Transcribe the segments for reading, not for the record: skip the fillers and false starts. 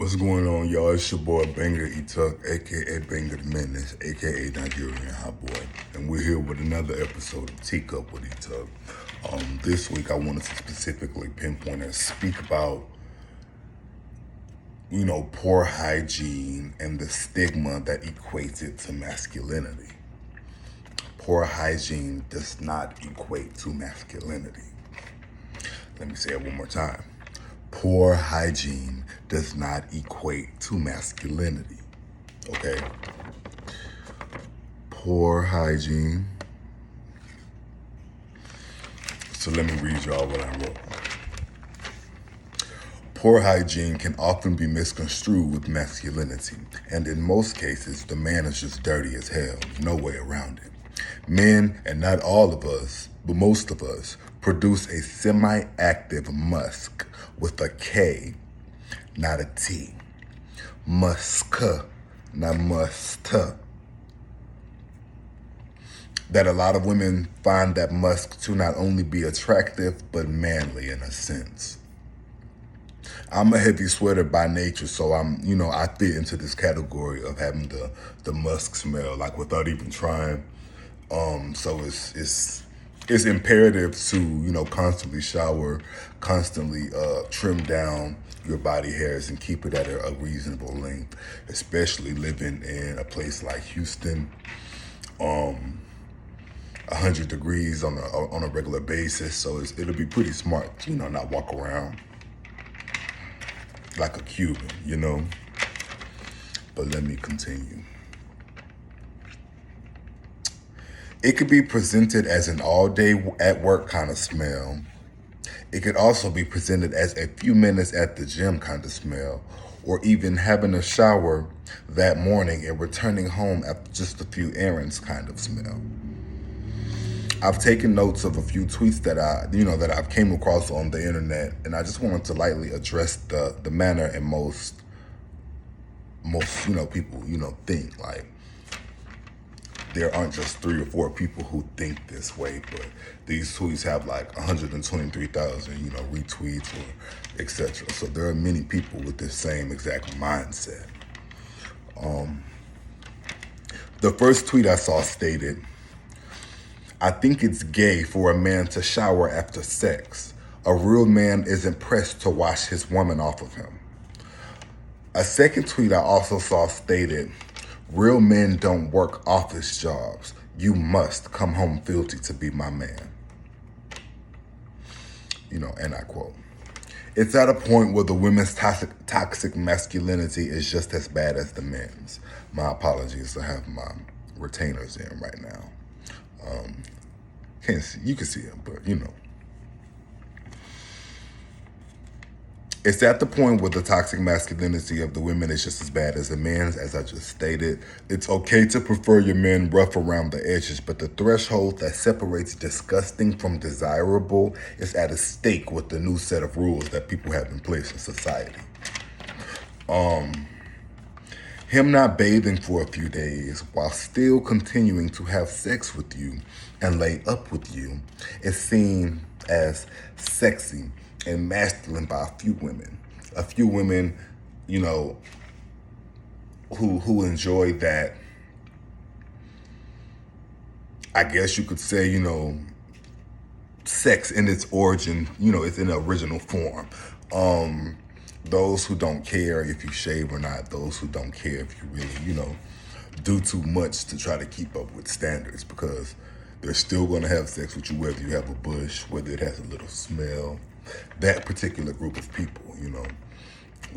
What's going on, y'all? It's your boy Banger Etuk, aka Banger the Menace, aka Nigerian Hot Boy, and we're here with another episode of Teacup with Etuk. This week, I wanted to specifically pinpoint and speak about, poor hygiene and the stigma that equates it to masculinity. Poor hygiene does not equate to masculinity. Let me say it one more time. Poor hygiene does not equate to masculinity, okay? Poor hygiene. So let me read y'all what I wrote. Poor hygiene can often be misconstrued with masculinity, and in most cases, the man is just dirty as hell, no way around it. Men, and not all of us, but most of us, produce a semi-active musk with a K, not a T. Musk, not must. That a lot of women find that musk to not only be attractive, but manly in a sense. I'm a heavy sweater by nature, so I fit into this category of having the musk smell, like without even trying. So it's imperative to, constantly shower, constantly trim down your body hairs and keep it at a reasonable length, especially living in a place like Houston, 100 degrees on a regular basis. So it'll be pretty smart, not walk around like a Cuban, But let me continue. It could be presented as an all-day at work kind of smell. It could also be presented as a few minutes at the gym kind of smell, or even having a shower that morning and returning home after just a few errands kind of smell. I've taken notes of a few tweets that I've came across on the internet, and I just wanted to lightly address the manner in most people think. Like, there aren't just 3 or 4 people who think this way, but these tweets have like 123,000, retweets or etc. So there are many people with this same exact mindset. The first tweet I saw stated, "I think it's gay for a man to shower after sex. A real man isn't pressed to wash his woman off of him." A second tweet I also saw stated, "Real men don't work office jobs. You must come home filthy to be my man." And I quote, "It's at a point where the women's toxic masculinity is just as bad as the men's." My apologies, I have my retainers in right now. Can't see, you can see them, but It's at the point where the toxic masculinity of the women is just as bad as the men's, as I just stated. It's okay to prefer your men rough around the edges, but the threshold that separates disgusting from desirable is at a stake with the new set of rules that people have in place in society. Him not bathing for a few days while still continuing to have sex with you and lay up with you is seen as sexy and masculine by a few women. A few women, who enjoy that, I guess you could say, sex in its origin, it's in the original form. Those who don't care if you shave or not, those who don't care if you really, do too much to try to keep up with standards, because they're still gonna have sex with you whether you have a bush, whether it has a little smell. That particular group of people, we're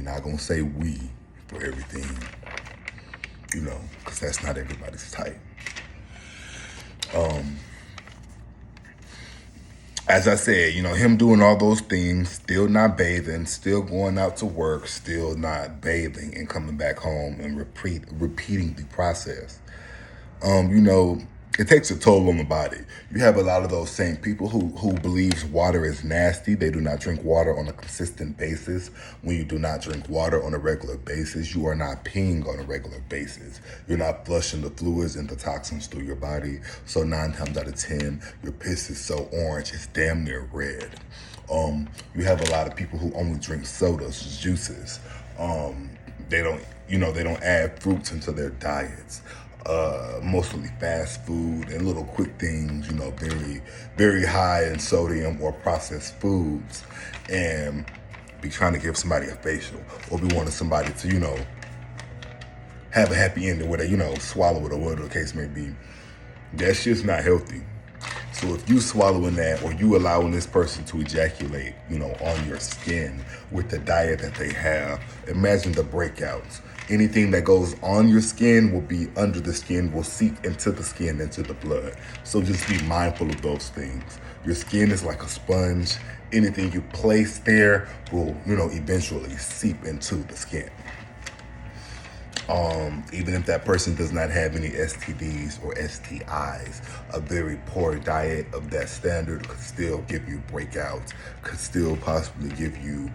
not gonna say we for everything, because that's not everybody's type. As I said, him doing all those things, still not bathing, still going out to work, still not bathing and coming back home and repeating the process. It takes a toll on the body. You have a lot of those same people who believes water is nasty. They do not drink water on a consistent basis. When you do not drink water on a regular basis, you are not peeing on a regular basis. You're not flushing the fluids and the toxins through your body. So 9 times out of 10, your piss is so orange, it's damn near red. You have a lot of people who only drink sodas, juices, They don't, they don't add fruits into their diets. Mostly fast food and little quick things, very, very high in sodium or processed foods, and be trying to give somebody a facial or be wanting somebody to, have a happy ending where they, swallow it or whatever the case may be. That shit's not healthy. So if you swallowing that or you allowing this person to ejaculate, on your skin with the diet that they have, imagine the breakouts. Anything that goes on your skin will be under the skin, will seep into the skin, into the blood. So just be mindful of those things. Your skin is like a sponge. Anything you place there will, eventually seep into the skin. Even if that person does not have any STDs or STIs, a very poor diet of that standard could still give you breakouts, could still possibly give you,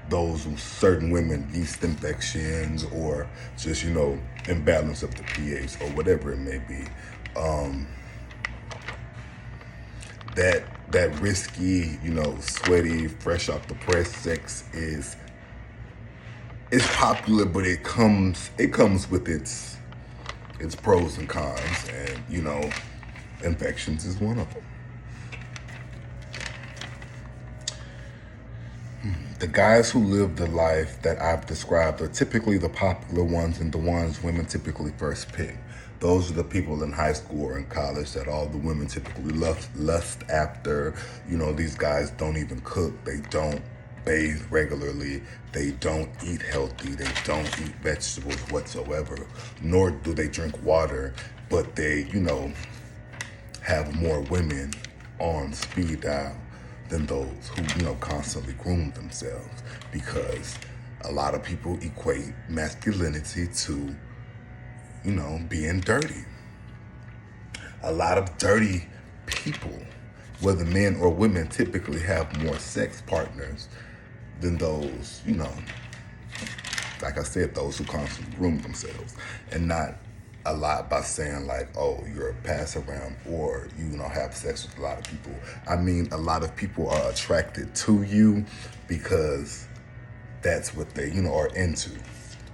those certain women yeast infections or just, imbalance of the pH or whatever it may be. That risky, sweaty, fresh off the press sex is popular, but it comes with its pros and cons, and infections is one of them. The guys who live the life that I've described are typically the popular ones and the ones women typically first pick. Those are the people in high school or in college that all the women typically lust after. These guys don't even cook. They don't bathe regularly. They don't eat healthy. They don't eat vegetables whatsoever, nor do they drink water, but they, have more women on speed dial than those who, constantly groom themselves, because a lot of people equate masculinity to, being dirty. A lot of dirty people, whether men or women, typically have more sex partners than those, like I said, those who constantly groom themselves. And not a lot by saying like, oh, you're a pass around or you have sex with a lot of people. I mean, a lot of people are attracted to you because that's what they, are into.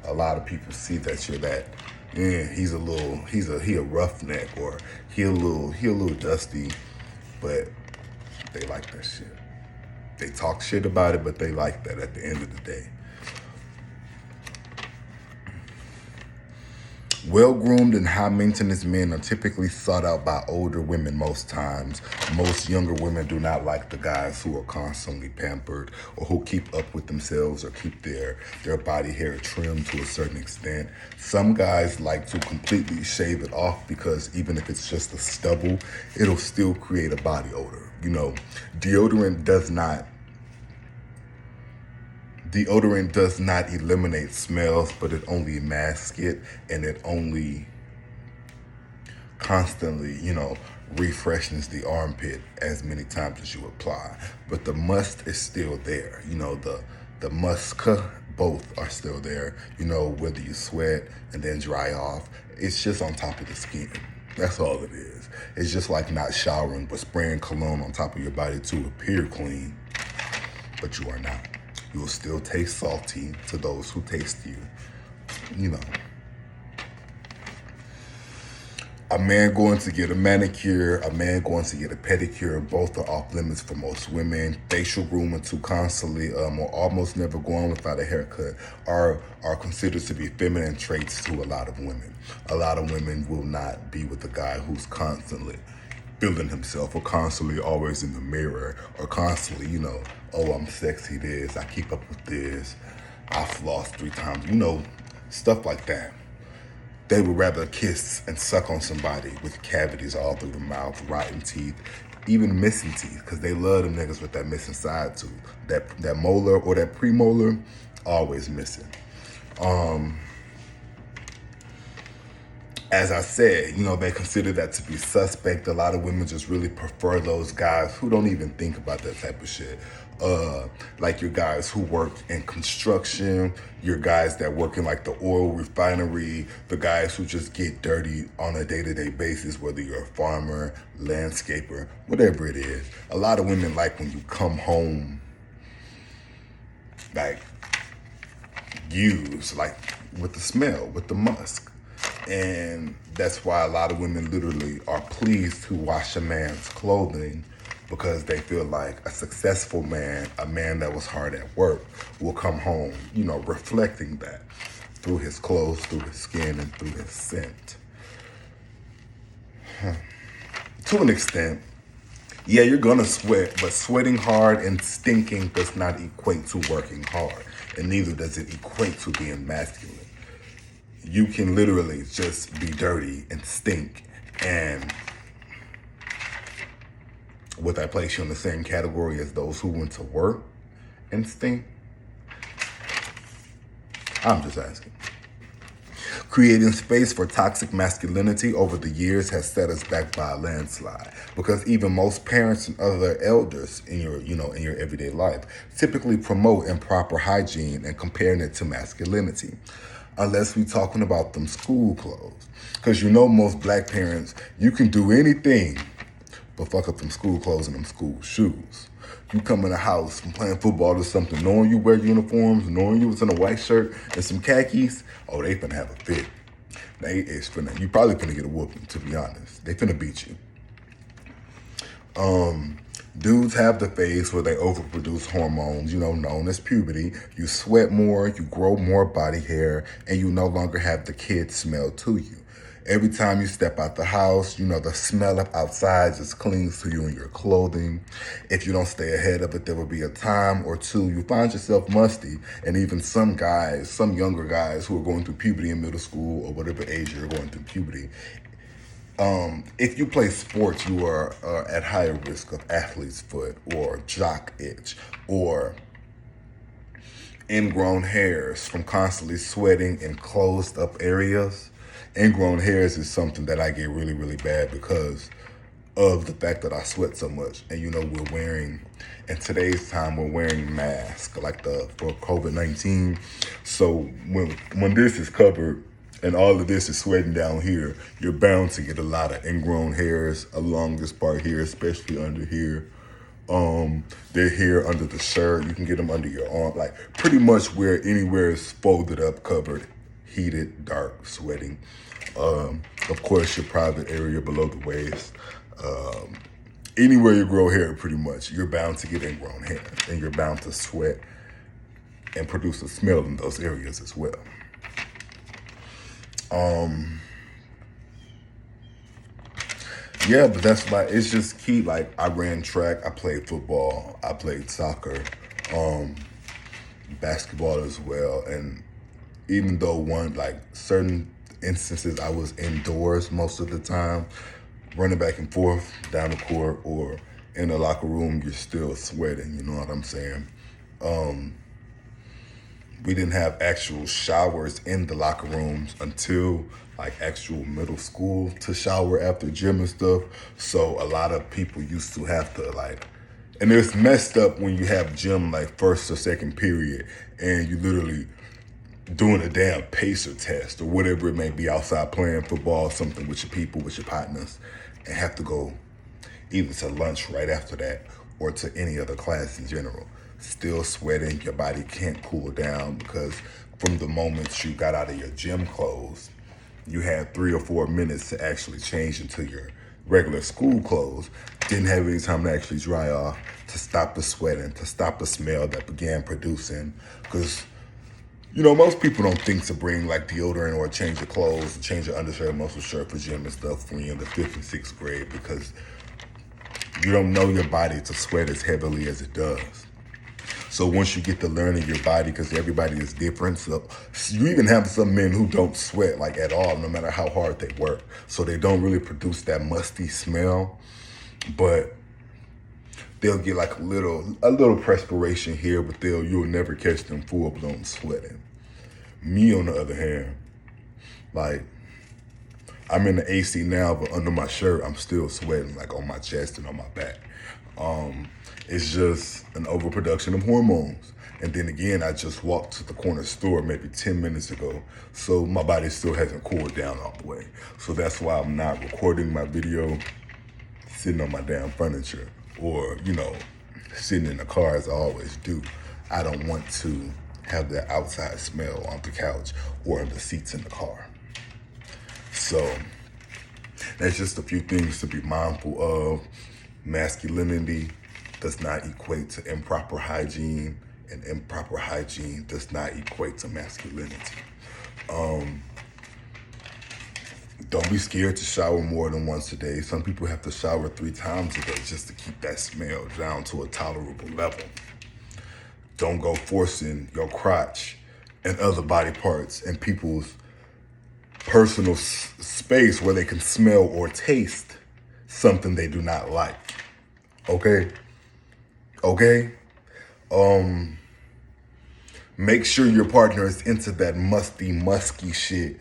A lot of people see that you're that, he a roughneck, or he a little dusty, but they like that shit. They talk shit about it, but they like that at the end of the day. Well-groomed and high-maintenance men are typically sought out by older women most times. Most younger women do not like the guys who are constantly pampered or who keep up with themselves or keep their body hair trimmed to a certain extent. Some guys like to completely shave it off because even if it's just a stubble, it'll still create a body odor. Deodorant does not eliminate smells, but it only masks it, and it only constantly, refreshes the armpit as many times as you apply. But the must is still there. The musk, both are still there. Whether you sweat and then dry off, it's just on top of the skin. That's all it is. It's just like not showering, but spraying cologne on top of your body to appear clean, but you are not. You will still taste salty to those who taste you. A man going to get a manicure, a man going to get a pedicure, both are off limits for most women. Facial grooming to constantly or almost never going without a haircut are considered to be feminine traits to a lot of women. A lot of women will not be with a guy who's constantly feeling himself or constantly always in the mirror or constantly, oh, I'm sexy this, I keep up with this, I floss 3 times, stuff like that. They would rather kiss and suck on somebody with cavities all through the mouth, rotten teeth, even missing teeth, because they love them niggas with that missing side tooth. That molar or that premolar, always missing. As I said, they consider that to be suspect. A lot of women just really prefer those guys who don't even think about that type of shit. Like your guys who work in construction, your guys that work in like the oil refinery, the guys who just get dirty on a day-to-day basis, whether you're a farmer, landscaper, whatever it is. A lot of women like when you come home, like use, like with the smell, with the musk. And that's why a lot of women literally are pleased to wash a man's clothing, because they feel like a successful man, a man that was hard at work, will come home, reflecting that through his clothes, through his skin, and through his scent. To an extent, yeah, you're gonna sweat, but sweating hard and stinking does not equate to working hard, and neither does it equate to being masculine. You can literally just be dirty and stink, and would I place you in the same category as those who went to work and stink? I'm just asking. Creating space for toxic masculinity over the years has set us back by a landslide, because even most parents and other elders in your everyday life typically promote improper hygiene and comparing it to masculinity, unless we're talking about them school clothes. Because most black parents, you can do anything but fuck up them school clothes and them school shoes. You come in the house from playing football or something, knowing you wear uniforms, knowing you was in a white shirt and some khakis, oh, they finna have a fit. You probably finna get a whooping, to be honest. They finna beat you. Dudes have the phase where they overproduce hormones, known as puberty. You sweat more, you grow more body hair, and you no longer have the kid smell to you. Every time you step out the house, the smell of outside just clings to you and your clothing. If you don't stay ahead of it, there will be a time or two you find yourself musty. And even some younger guys who are going through puberty in middle school or whatever age you're going through puberty, if you play sports, you are at higher risk of athlete's foot or jock itch or ingrown hairs from constantly sweating in closed up areas. Ingrown hairs is something that I get really, really bad because of the fact that I sweat so much. And in today's time, we're wearing masks for COVID-19. So when this is covered and all of this is sweating down here, you're bound to get a lot of ingrown hairs along this part here, especially under here. They're here under the shirt. You can get them under your arm, like pretty much anywhere is folded up, covered, heated, dark, sweating. Of course, your private area below the waist. Anywhere you grow hair, pretty much, you're bound to get ingrown hair, and you're bound to sweat and produce a smell in those areas as well. Yeah, but that's it's just key. Like, I ran track, I played football, I played soccer, basketball as well. And even though certain instances I was indoors most of the time, running back and forth down the court or in the locker room, you're still sweating, you know what I'm saying? We didn't have actual showers in the locker rooms until actual middle school to shower after gym and stuff. So a lot of people used to have to and it's messed up when you have gym first or second period and you literally doing a damn pacer test or whatever it may be outside playing football or something with your people, with your partners, and have to go either to lunch right after that or to any other class in general. Still sweating, your body can't cool down because from the moment you got out of your gym clothes, you had 3 or 4 minutes to actually change into your regular school clothes. Didn't have any time to actually dry off, to stop the sweating, to stop the smell that began producing. Because, most people don't think to bring deodorant or change your clothes, change your undershirt, muscle shirt for gym and stuff when you're in the 5th and 6th grade, because you don't know your body to sweat as heavily as it does. So once you get to learning your body, because everybody is different, so you even have some men who don't sweat at all, no matter how hard they work. So they don't really produce that musty smell, but they'll get a little perspiration here, but you'll never catch them full blown sweating. Me, on the other hand, I'm in the AC now, but under my shirt, I'm still sweating on my chest and on my back. It's just an overproduction of hormones. And then again, I just walked to the corner store maybe 10 minutes ago, so my body still hasn't cooled down all the way. So that's why I'm not recording my video sitting on my damn furniture or, sitting in the car as I always do. I don't want to have that outside smell on the couch or on the seats in the car. So that's just a few things to be mindful of. Masculinity does not equate to improper hygiene, and improper hygiene does not equate to masculinity. Don't be scared to shower more than once a day. Some people have to shower 3 times a day just to keep that smell down to a tolerable level. Don't go forcing your crotch and other body parts in people's personal space where they can smell or taste something they do not like. Okay? Okay? Make sure your partner is into that musky shit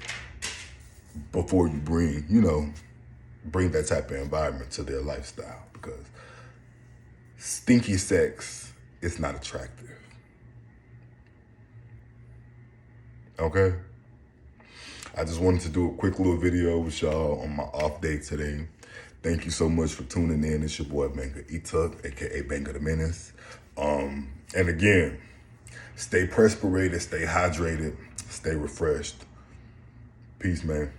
before you bring that type of environment to their lifestyle, because stinky sex is not attractive. Okay? I just wanted to do a quick little video with y'all on my off day today. Thank you so much for tuning in. It's your boy Banger Etuk, aka Banger the Menace. And again, stay perspirated, stay hydrated, stay refreshed. Peace, man.